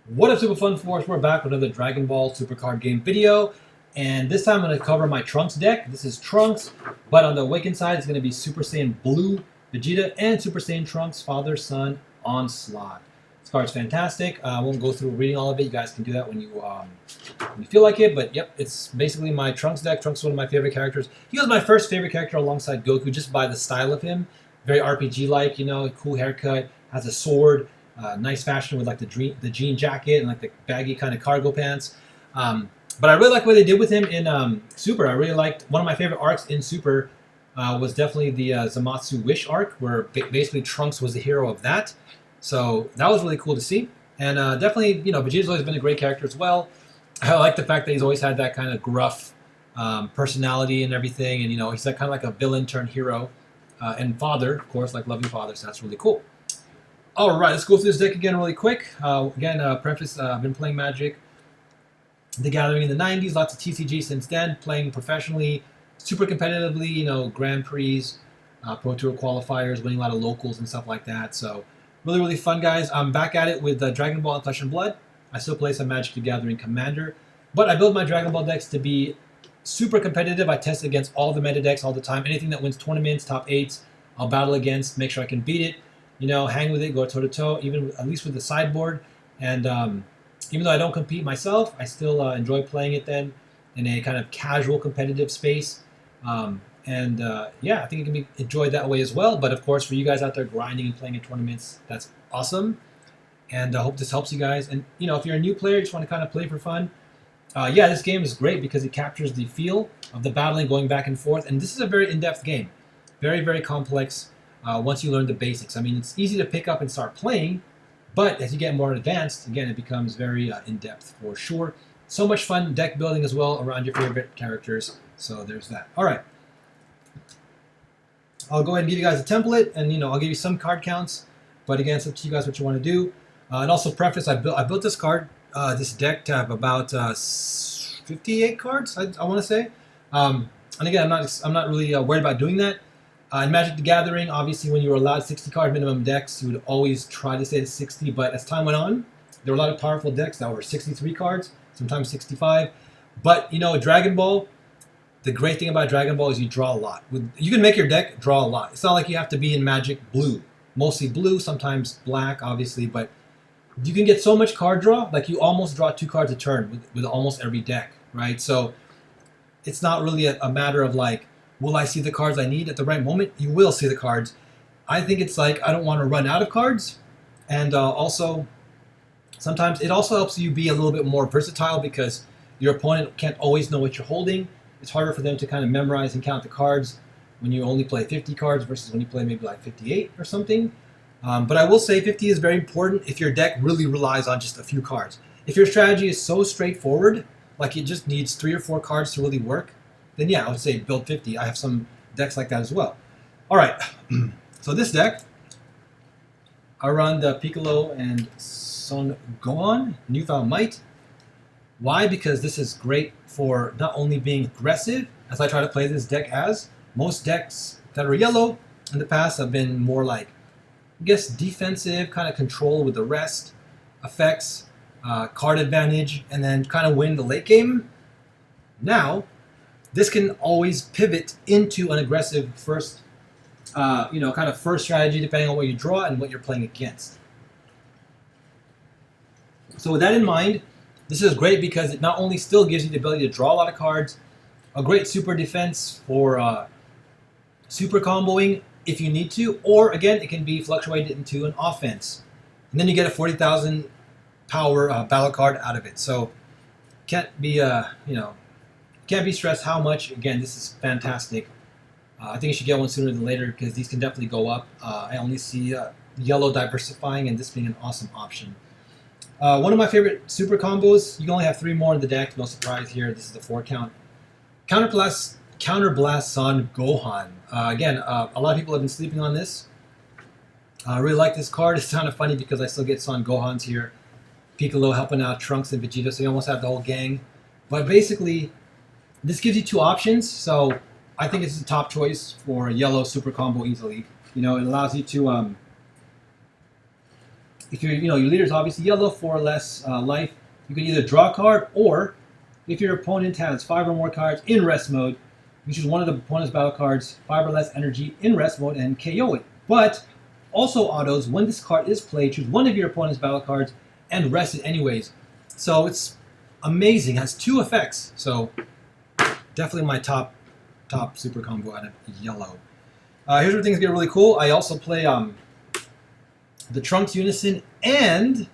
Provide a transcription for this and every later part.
What up, Super Fun Force? We're back with another Dragon Ball Super Card Game video, and this time I'm going to cover my Trunks deck. This is Trunks, but on the Awakened side, it's going to be Super Saiyan Blue Vegeta and Super Saiyan Trunks Father Son Onslaught. This card's fantastic. I won't go through reading all of it. You guys can do that when you feel like it. But yep, it's basically my Trunks deck. Trunks is one of my favorite characters. He was my first favorite character alongside Goku, just by the style of him. Very RPG-like, you know, cool haircut, has a sword. Nice fashion with like the jean jacket and like the baggy kind of cargo pants. But I really like what they did with him in Super. I really liked one of my favorite arcs in Super was definitely the Zamasu Wish arc, where basically Trunks was the hero of that. So that was really cool to see. And definitely, you know, Vegeta's always been a great character as well. I like the fact that he's always had that kind of gruff personality and everything. And, you know, he's like kind of like a villain turned hero. And father, of course, like loving father. So that's really cool. All right, let's go through this deck again really quick. Preface, I've been playing Magic the Gathering in the 90s, lots of TCG since then, playing professionally, super competitively, you know, Grand Prix, Pro Tour qualifiers, winning a lot of locals and stuff like that. So really, really fun, guys. I'm back at it with Dragon Ball and Flesh and Blood. I still play some Magic the Gathering Commander, but I build my Dragon Ball decks to be super competitive. I test against all the meta decks all the time. Anything that wins tournaments, top 8s, I'll battle against, make sure I can beat it. You know, hang with it, go toe to toe, even at least with the sideboard. And even though I don't compete myself, I still enjoy playing it then in a kind of casual competitive space. Yeah, I think it can be enjoyed that way as well. But of course, for you guys out there grinding and playing in tournaments, that's awesome. And I hope this helps you guys. And you know, if you're a new player, just want to kind of play for fun. Yeah, this game is great because it captures the feel of the battling going back and forth. And this is a very in-depth game, very, very complex. Once you learn the basics. I mean, it's easy to pick up and start playing, but as you get more advanced, again, it becomes very in-depth for sure. So much fun deck building as well around your favorite characters. So there's that. All right. I'll go ahead and give you guys a template, and you know, I'll give you some card counts. But again, it's up to you guys what you want to do. And also preface, I built this this deck to have about 58 cards. I want to say. And again, I'm not really worried about doing that. In Magic the Gathering, obviously, when you were allowed 60 card minimum decks, you would always try to stay at 60. But as time went on, there were a lot of powerful decks that were 63 cards, sometimes 65. But you know, Dragon Ball, the great thing about Dragon Ball is you draw a lot. You can make your deck draw a lot. It's not like you have to be in Magic blue, mostly blue, sometimes black, obviously. But you can get so much card draw, like you almost draw 2 cards a turn with almost every deck, right? So it's not really a matter of like, will I see the cards I need at the right moment? You will see the cards. I think it's like I don't want to run out of cards. And also, sometimes it also helps you be a little bit more versatile because your opponent can't always know what you're holding. It's harder for them to kind of memorize and count the cards when you only play 50 cards versus when you play maybe like 58 or something. But I will say 50 is very important if your deck really relies on just a few cards. If your strategy is so straightforward, like it just needs 3 or 4 cards to really work, then yeah, I would say build 50. I have some decks like that as well. All right, so this deck, I run the Piccolo and Son Gohan, Newfound Might. Why? Because this is great for not only being aggressive, as I try to play this deck as. Most decks that are yellow in the past have been more like, I guess, defensive, kind of control with the rest, effects, card advantage, and then kind of win the late game. Now, this can always pivot into an aggressive first, kind of first strategy depending on what you draw and what you're playing against. So with that in mind, this is great because it not only still gives you the ability to draw a lot of cards, a great super defense for super comboing if you need to, or again, it can be fluctuated into an offense. And then you get a 40,000 power battle card out of it. So can't be, can't be stressed how much. Again, this is fantastic. I think you should get one sooner than later because these can definitely go up. I only see yellow diversifying and this being an awesome option. One of my favorite super combos, you can only have 3 more in the deck, no surprise here. This is the 4 count. Counterblast Son Gohan. Again, a lot of people have been sleeping on this. I really like this card. It's kind of funny because I still get Son Gohans here. Piccolo helping out Trunks and Vegeta, so you almost have the whole gang. But basically, this gives you 2 options, so I think it's the top choice for a yellow super combo easily. You know, it allows you to if your leader is obviously yellow, 4 or less life, you can either draw a card, or if your opponent has 5 or more cards in rest mode, you choose one of the opponent's battle cards, 5 or less energy in rest mode, and KO it. But also autos, when this card is played, choose one of your opponent's battle cards and rest it anyways. So it's amazing. It has 2 effects. So definitely my top super combo out of yellow. Here's where things get really cool. I also play the Trunks Unison, and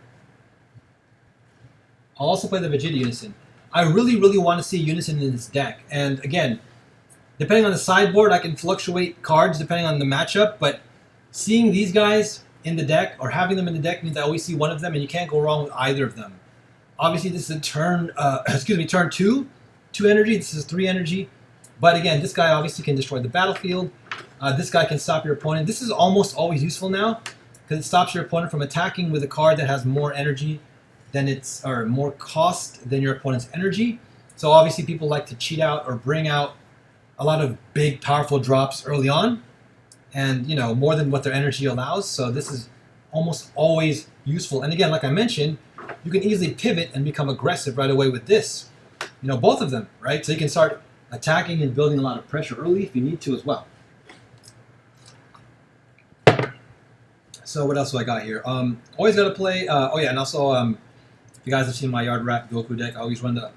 I'll also play the Vegeta Unison. I really, really want to see Unison in this deck. And again, depending on the sideboard, I can fluctuate cards depending on the matchup, but seeing these guys in the deck, or having them in the deck, means I always see one of them, and you can't go wrong with either of them. Obviously, this is a turn, turn 2 energy. This is 3 energy. But again, this guy obviously can destroy the battlefield. This guy can stop your opponent. This is almost always useful now, because it stops your opponent from attacking with a card that has more energy or more cost than your opponent's energy. So obviously people like to cheat out or bring out a lot of big, powerful drops early on, and more than what their energy allows. So this is almost always useful. And again, like I mentioned, you can easily pivot and become aggressive right away with this. Both of them, right? So you can start attacking and building a lot of pressure early if you need to as well. So what else do I got here? Always got to play. Oh yeah, and also if you guys have seen my Yardrat Goku deck, I always run the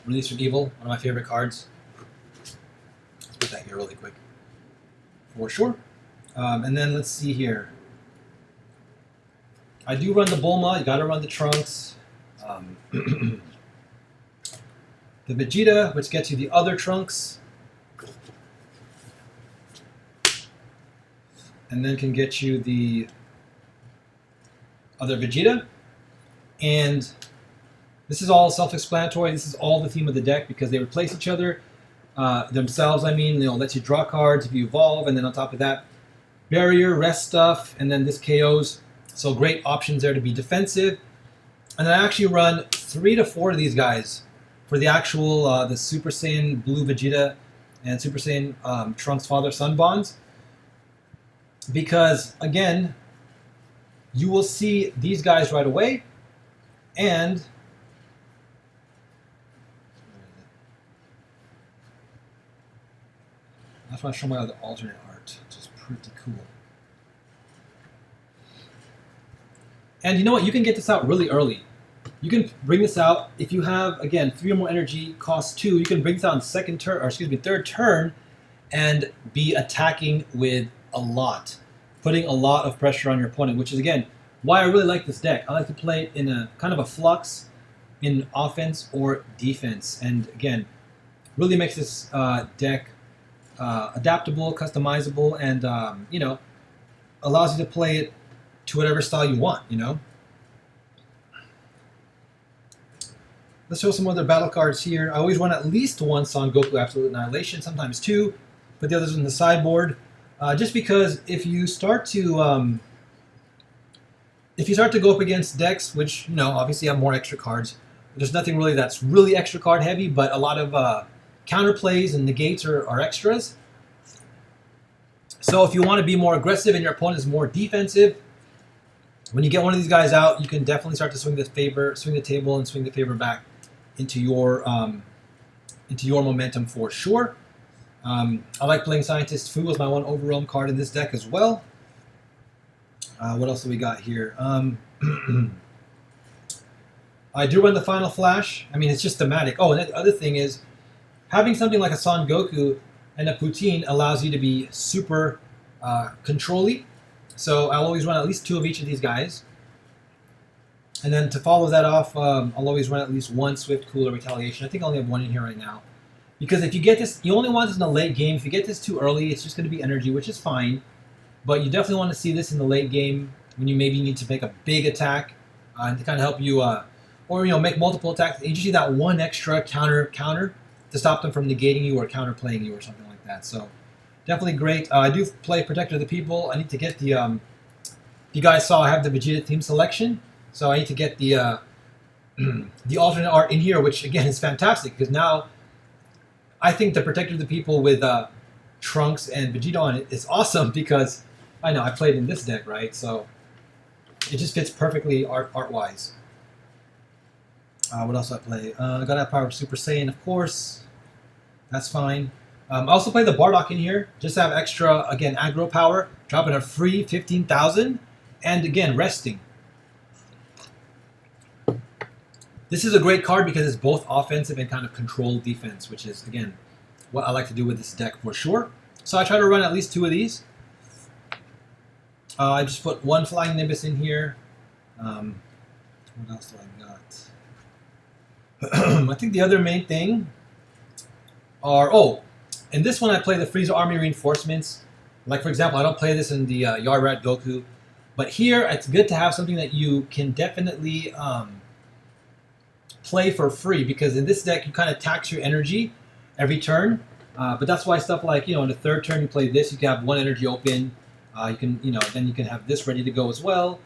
Release from Evil, one of my favorite cards. Let's put that here really quick, for sure. And then let's see here. I do run the Bulma. You got to run the Trunks. The Vegeta, which gets you the other Trunks, and then can get you the other Vegeta. And this is all self-explanatory. This is all the theme of the deck, because they replace each other themselves. I mean, lets you draw cards if you evolve, and then on top of that, barrier, rest stuff, and then this KOs. So great options there to be defensive. And then I actually run 3 to 4 of these guys for the actual the Super Saiyan Blue Vegeta and Super Saiyan Trunks Father-Son bonds. Because, again, you will see these guys right away, and that's why I show my other alternate art, which is pretty cool. And you know what? You can get this out really early. You can bring this out if you have, again, 3 or more energy, cost 2. You can bring this out in third turn, and be attacking with a lot, putting a lot of pressure on your opponent, which is, again, why I really like this deck. I like to play it in a kind of a flux in offense or defense. And again, really makes this deck adaptable, customizable, and allows you to play it to whatever style you want. Let's show some other battle cards here. I always run at least 1 Son Goku Absolute Annihilation, sometimes 2, put the others in the sideboard. Just because if you start to go up against decks, which obviously have more extra cards, there's nothing really that's really extra card heavy, but a lot of counter plays and negates are extras. So if you want to be more aggressive and your opponent is more defensive, when you get one of these guys out, you can definitely start to swing the table, and swing the favor back into your momentum for sure. I like playing Scientist Fu as my 1 Overwhelm card in this deck as well. What else do we got here? I do run the Final Flash. I mean, it's just thematic. Oh, and the other thing is, having something like a Son Goku and a Poutine allows you to be super control-y. So I'll always run at least 2 of each of these guys. And then to follow that off, I'll always run at least 1 Swift, Cool, or Retaliation. I think I only have 1 in here right now. Because if you get this, you only want this in the late game. If you get this too early, it's just going to be energy, which is fine. But you definitely want to see this in the late game, when you maybe need to make a big attack to kind of help you, or make multiple attacks. You just need that 1 extra counter to stop them from negating you or counterplaying you or something like that. So definitely great. I do play Protector of the People. I need to get the. You guys saw I have the Vegeta theme selection, so I need to get the the alternate art in here, which again is fantastic, because now I think the Protector of the People with Trunks and Vegeta on it is awesome, because I know I played in this deck, right? So it just fits perfectly art-wise. What else do I play? I got that power of Super Saiyan, of course. That's fine. I also play the Bardock in here, just to have extra, again, aggro power, dropping a free 15,000, and again, resting. This is a great card because it's both offensive and kind of controlled defense, which is, again, what I like to do with this deck for sure. So I try to run at least 2 of these. I just put 1 Flying Nimbus in here. What else do I got? I think the other main thing are, in this one I play the Frieza Army Reinforcements. Like, for example, I don't play this in the Yardrat Goku. But here, it's good to have something that you can definitely play for free, because in this deck, you kind of tax your energy every turn. But that's why stuff like, in the 3rd turn, you play this, you can have 1 energy open. You can, then you can have this ready to go as well.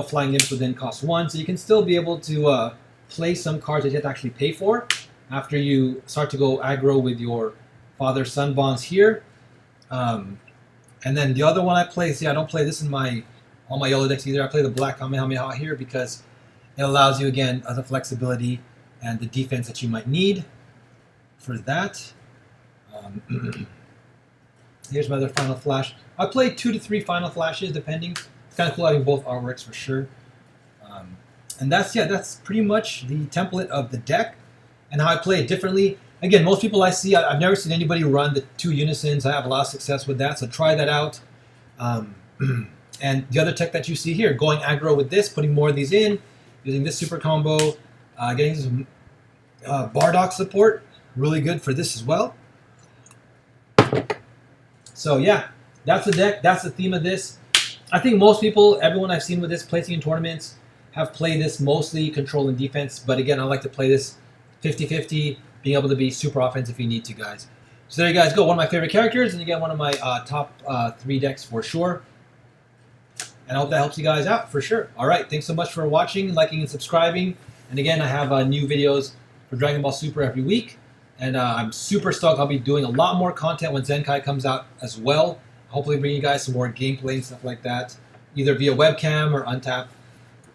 Flying Nimbus would then cost 1, so you can still be able to play some cards that you have to actually pay for after you start to go aggro with your father-son bonds here. And then the other one I play, I don't play this in all my yellow decks either. I play the Black Kamehameha here because it allows you, again, the flexibility and the defense that you might need for that. Here's my other Final Flash. I play 2 to 3 Final Flashes, depending. It's kind of cool having both artworks for sure. And that's pretty much the template of the deck and how I play it differently. Again, most people I see, I've never seen anybody run the 2 unisons. I have a lot of success with that, so try that out. And the other tech that you see here, going aggro with this, putting more of these in, using this super combo, getting some Bardock support, really good for this as well. So yeah, that's the deck, that's the theme of this. I think most people, everyone I've seen with this placing in tournaments, have played this mostly control and defense, but again, I like to play this 50-50, being able to be super offensive if you need to, guys. So there you guys go, one of my favorite characters, and again, one of my top 3 decks for sure. And I hope that helps you guys out for sure. All right, thanks so much for watching, liking, and subscribing. And again, I have new videos for Dragon Ball Super every week. And I'm super stoked. I'll be doing a lot more content when Zenkai comes out as well. Hopefully bring you guys some more gameplay and stuff like that, either via webcam or untap.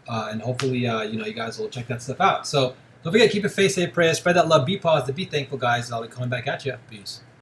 And hopefully, you guys will check that stuff out. So don't forget, keep your faith, safe, pray, spread that love, be positive, be thankful, guys. I'll be coming back at you. Peace.